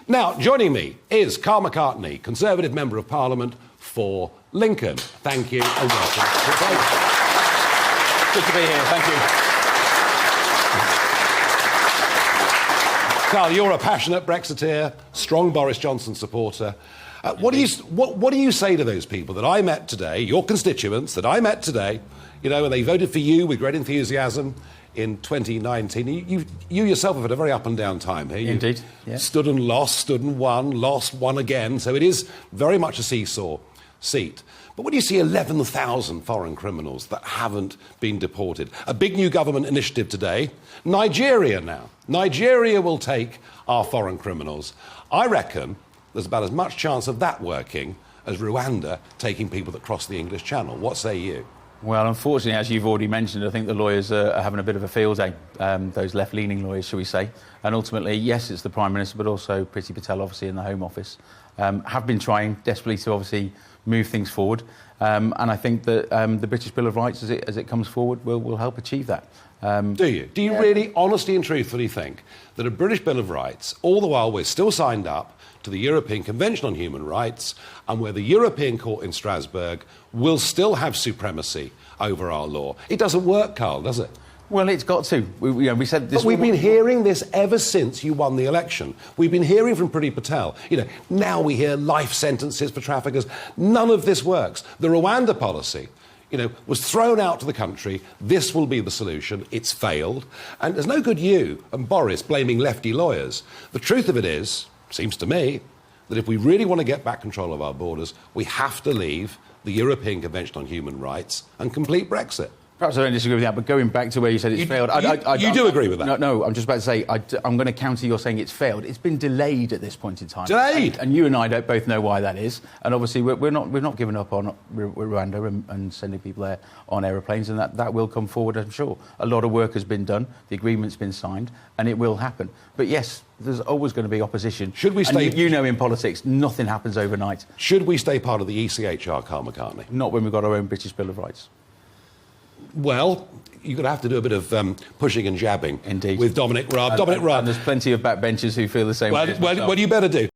Now, joining me is Carl McCartney, Conservative Member of Parliament for Lincoln. Thank you and welcome to the debate. Good to be here, thank you. Carl, you're a passionate Brexiteer, strong Boris Johnson supporter. What do you say to those people that I met today, your constituents that I met today, you know, and they voted for you with great enthusiasm in 2019. You yourself have had a very up and down time here. Indeed, yeah. Stood and lost, stood and won, lost, won again. So it is very much a seesaw seat. But when you see 11,000 foreign criminals that haven't been deported, a big new government initiative today, Nigeria now. Nigeria will take our foreign criminals. I reckon there's about as much chance of that working as Rwanda taking people that cross the English Channel. What say you? Well, unfortunately, as you've already mentioned, I think the lawyers are having a bit of a field day, those left-leaning lawyers, shall we say. And ultimately, yes, it's the Prime Minister, but also Priti Patel, obviously, in the Home Office, have been trying desperately to, obviously, move things forward. And I think that the British Bill of Rights, as it comes forward, will help achieve that. Do you? Do you really, honestly and truthfully think that a British Bill of Rights, all the while we're still signed up to the European Convention on Human Rights, and where the European Court in Strasbourg will still have supremacy over our law? It doesn't work, Carl, does it? Well, it's got to. We said this. But we've been hearing this ever since you won the election. We've been hearing from Priti Patel. You know, now we hear life sentences for traffickers. None of this works. The Rwanda policy, you know, was thrown out to the country. This will be the solution. It's failed. And there's no good you and Boris blaming lefty lawyers. The truth of it is, seems to me, that if we really want to get back control of our borders, we have to leave the European Convention on Human Rights and complete Brexit. Perhaps I don't disagree with that, but going back to where you said it's failed... You do agree with that? No, I'm just about to say, I'm going to counter your saying it's failed. It's been delayed at this point in time. Delayed? And you and I don't both know why that is. And obviously, we're not giving up on Rwanda and sending people there on aeroplanes, and that will come forward, I'm sure. A lot of work has been done, the agreement's been signed, and it will happen. But yes, there's always going to be opposition. Should we stay... And you know in politics, nothing happens overnight. Should we stay part of the ECHR, Carl McCartney? Not when we've got our own British Bill of Rights. Well, you're going to have to do a bit of pushing and jabbing. Indeed. With Dominic Raab. Dominic Raab. And there's plenty of backbenchers who feel the same way. Well, you better do.